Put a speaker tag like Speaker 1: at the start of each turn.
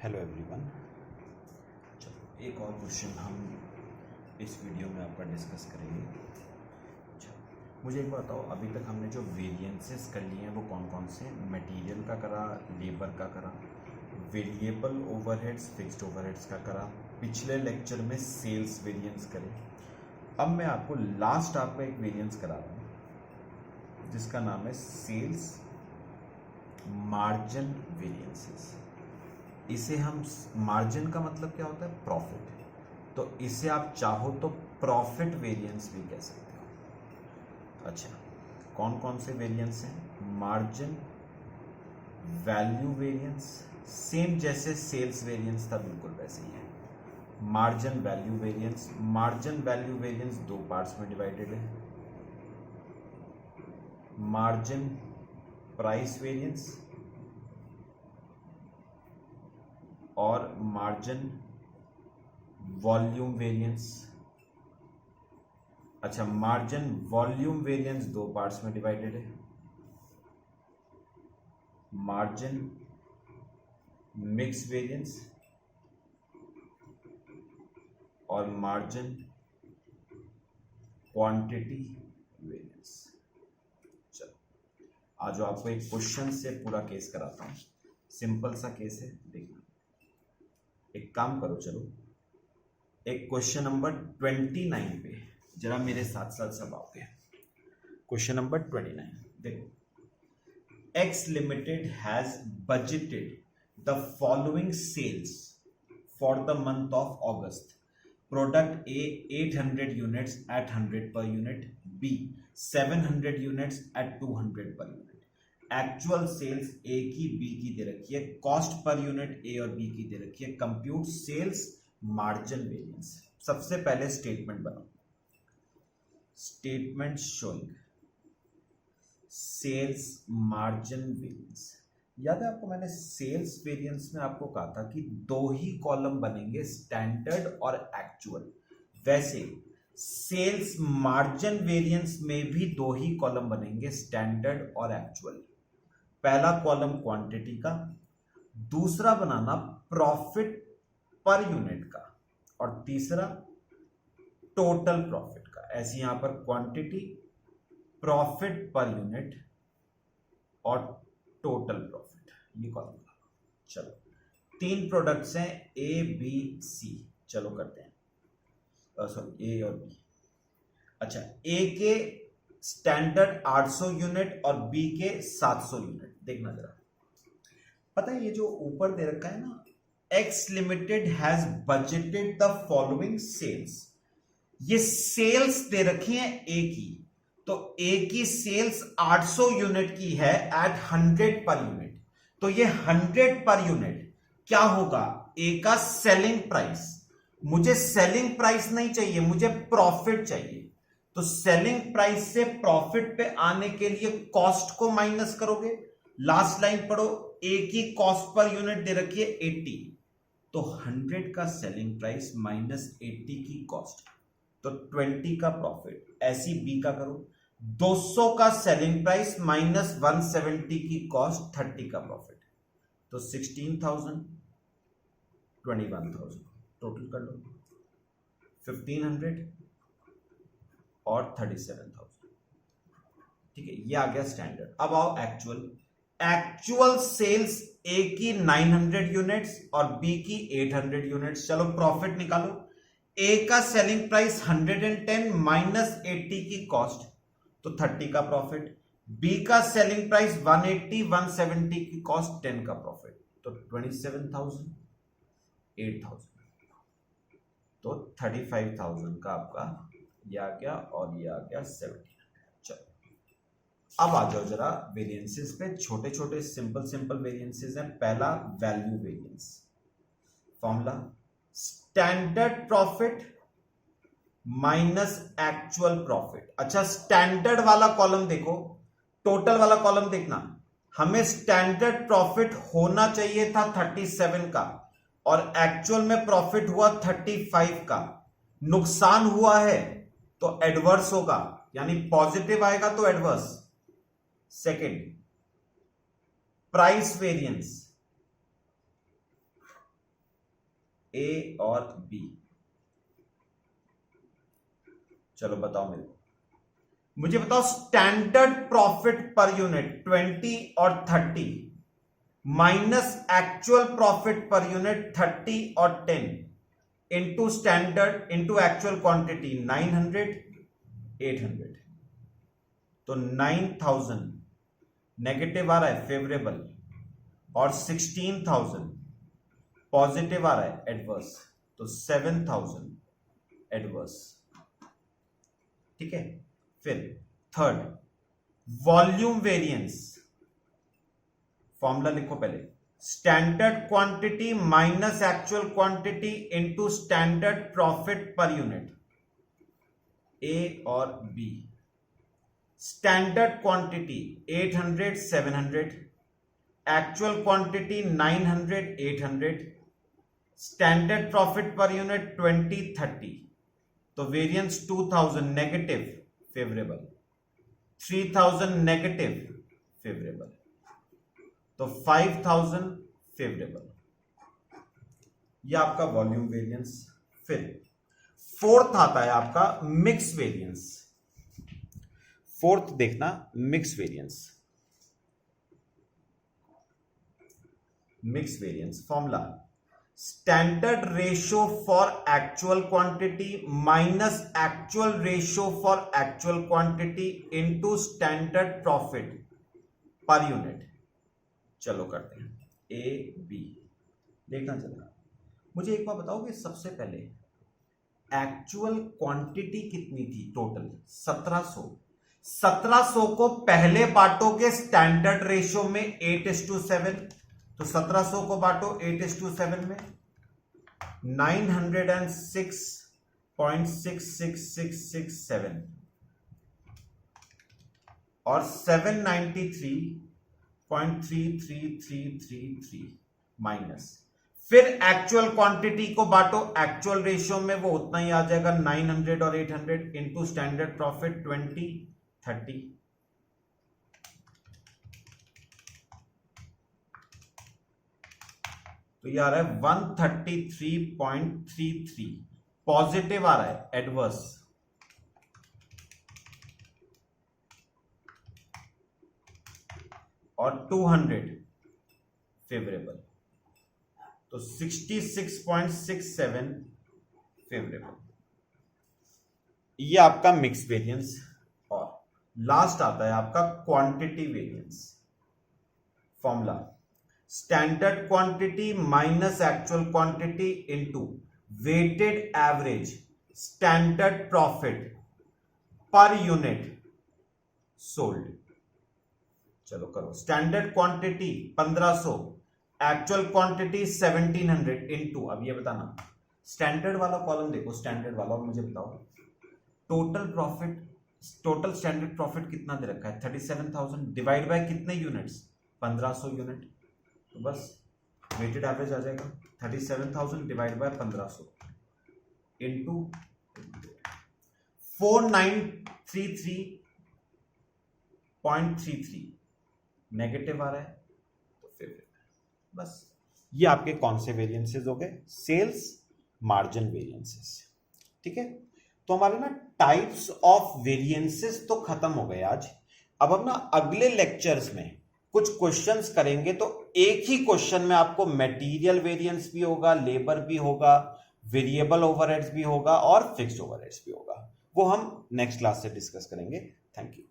Speaker 1: Hello everyone. चलो एक और क्वेश्चन हम इस वीडियो में आपका डिस्कस करेंगे। चलो मुझे एक बताओ, अभी तक हमने जो वेरिएंसेस कर लिए हैं वो कौन कौन से? मटेरियल का करा, लेबर का करा, वेरिएबल ओवरहेड्स, फिक्स्ड ओवरहेड्स का करा, पिछले लेक्चर में सेल्स वेरिएंस करे। अब मैं आपको आपको एक वेरिएंस करा रहा हूँ जिसका नाम है सेल्स मार्जिन वेरिएंसेस। इसे हम, मार्जिन का मतलब क्या होता है? प्रॉफिट। तो इसे आप चाहो तो प्रॉफिट वेरिएंस भी कह सकते हो। अच्छा, कौन कौन से वेरिएंस हैं? मार्जिन वैल्यू वेरिएंस, सेम जैसे सेल्स वेरिएंस था बिल्कुल वैसे ही है। Margin value variance, margin value variance दो पार्ट्स में डिवाइडेड है। मार्जिन प्राइस वेरिएंस और मार्जिन वॉल्यूम वेरिएंस। अच्छा, मार्जिन वॉल्यूम वेरिएंस दो पार्ट्स में डिवाइडेड है। मार्जिन मिक्स वेरिएंस और मार्जिन क्वांटिटी वेरिएंस। चलो आज आपको एक क्वेश्चन से पूरा केस कराता हूं। सिंपल सा केस है, देखना। एक काम करो, चलो एक क्वेश्चन नंबर 29 पे जरा मेरे साथ साथ सब आओगे। क्वेश्चन नंबर 29 देखो। X Limited has budgeted the following sales for the month of August. Product A 800 units at 100 per unit, B 700 units at 200 per unit. Actual sales A की बी की दे रखी है, कॉस्ट पर यूनिट ए और B की दे रखी है। Compute sales margin variance. सबसे पहले स्टेटमेंट बनाओ। Statement showing sales margin variance. याद है आपको, मैंने सेल्स वेरिएंस में आपको कहा था कि दो ही कॉलम बनेंगे, स्टैंडर्ड और एक्चुअल। वैसे सेल्स मार्जिन वेरिएंस में भी दो ही कॉलम बनेंगे, स्टैंडर्ड और एक्चुअल। पहला कॉलम क्वांटिटी का, दूसरा बनाना प्रॉफिट पर यूनिट का, और तीसरा टोटल प्रॉफिट का। ऐसे यहां पर क्वांटिटी, प्रॉफिट पर यूनिट और टोटल प्रॉफिट, ये कॉलम। चलो तीन प्रोडक्ट्स हैं, ए बी सी। चलो करते हैं, सॉरी ए और बी। अच्छा, ए के स्टैंडर्ड 800 यूनिट और बी के 700 यूनिट। देखना जरा, पता है ये जो ऊपर दे रखा है ना, x limited has budgeted the following sales. ये सेल्स दे रखी है ए की, तो ए की सेल्स 800 यूनिट की है एट 100 पर यूनिट। तो ये 100 पर यूनिट क्या होगा? ए का सेलिंग प्राइस। मुझे सेलिंग प्राइस नहीं चाहिए, मुझे प्रॉफिट चाहिए। तो सेलिंग प्राइस से प्रॉफिट पे आने के लिए कॉस्ट को माइनस करोगे। लास्ट लाइन पढ़ो, ए की कॉस्ट पर यूनिट दे रखी है 80, तो 100 का सेलिंग प्राइस माइनस 80 की कॉस्ट, तो 20 का प्रॉफिट। ऐसी बी का करो, 200 का सेलिंग प्राइस माइनस 170 की कॉस्ट, 30 का प्रॉफिट। तो 16,000, 21,000 टोटल कर लो, 1,500 और 37,000। ठीक है, ये आ गया स्टैंडर्ड। अब आओ एक्चुअल। एक्चुअल सेल्स ए की 900 यूनिट्स और बी की 800 यूनिट्स। चलो प्रॉफिट निकालो। ए का सेलिंग प्राइस 110 माइनस 80 की कॉस्ट, तो 30 का प्रॉफिट। बी का सेलिंग प्राइस 180 170 की कॉस्ट, 10 का प्रॉफिट। तो 27,000, 8,000, तो 35,000 का आपका ये आ गया, और ये आ गया 1700। चलो अब आ जाओ जरा वेरिएंसेस पे। छोटे छोटे सिंपल वेरिएंसेस हैं। पहला value variance. Formula standard profit minus actual profit. अच्छा, स्टैंडर्ड वाला कॉलम देखो, टोटल वाला कॉलम देखना। हमें स्टैंडर्ड प्रॉफिट होना चाहिए था 37 का, और एक्चुअल में प्रॉफिट हुआ 35 का। नुकसान हुआ है तो एडवर्स होगा, यानी पॉजिटिव आएगा तो adverse. Second, price variance. A और बी? चलो बताओ मेरे को, मुझे बताओ स्टैंडर्ड प्रॉफिट पर यूनिट 20 और 30 minus actual profit per unit 30 और 10 into standard into actual quantity 900 800, तो 9000 नेगेटिव आ रहा है फेवरेबल और 16000 पॉजिटिव आ रहा है एडवर्स, तो 7000 एडवर्स। ठीक है, फिर थर्ड वॉल्यूम वेरिएंस, फॉर्मूला लिखो पहले, standard quantity minus actual quantity into standard profit per unit, A और B. Standard quantity 800 700, actual quantity 900 800, standard profit per unit 20 30, तो variance 2000 negative favourable, 3000 negative favourable, तो 5000 favourable. यह आपका वॉल्यूम वेरिएंस। फिर fourth आता है आपका मिक्स वेरिएंस। फोर्थ देखना, mix variance. Mix variance formula, standard ratio for actual quantity minus actual ratio for actual quantity into standard profit per unit. चलो करते हैं, ए बी देखना चलना। मुझे एक बार बताओगे, सबसे पहले एक्चुअल क्वांटिटी कितनी थी टोटल? 1700। 1700 को पहले बांटोगे स्टैंडर्ड रेशियो में 8:7, तो 1700 को बांटो 8:7 में, 906.66667 और 793.33333 माइनस, फिर एक्चुअल क्वांटिटी को बांटो एक्चुअल रेशियो में, वो उतना ही आ जाएगा 900 और 800 इंटू स्टैंडर्ड प्रॉफिट 20 30, तो ये आ रहा है 133.33, पॉजिटिव आ रहा है एडवर्स, और 200 फेवरेबल, तो 66.67 फेवरेबल। ये आपका मिक्स वेरिएंस। और लास्ट आता है आपका quantity variance. Formula, standard quantity minus actual quantity into weighted average standard profit per unit sold. चलो करो, standard quantity 1500, actual quantity 1700 into, अब ये बताना स्टैंडर्ड वाला कॉलम देखो, स्टैंडर्ड वाला, और मुझे बताओ total profit, total standard profit कितना दे रखा है? 37,000 डिवाइड बाय कितने यूनिट्स? 1500 यूनिट, तो बस वेटेड एवरेज आ जाएगा 37,000 डिवाइड बाय 1500 इनटू 4933.33, नेगेटिव आ रहा है तो फिर बस। ये आपके कौन से वेरिएंसेस हो गए? Sales margin variances. ठीक है, तो हमारे ना टाइप्स ऑफ वेरिएंसेस तो खत्म हो गए आज। अब हम ना अगले लेक्चर्स में कुछ क्वेश्चंस करेंगे, तो एक ही क्वेश्चन में आपको मटेरियल वेरिएंस भी होगा, लेबर भी होगा, वेरिएबल ओवरहेड्स भी होगा और फिक्स्ड ओवरहेड्स भी होगा। वो हम नेक्स्ट क्लास से डिस्कस करेंगे। Thank you.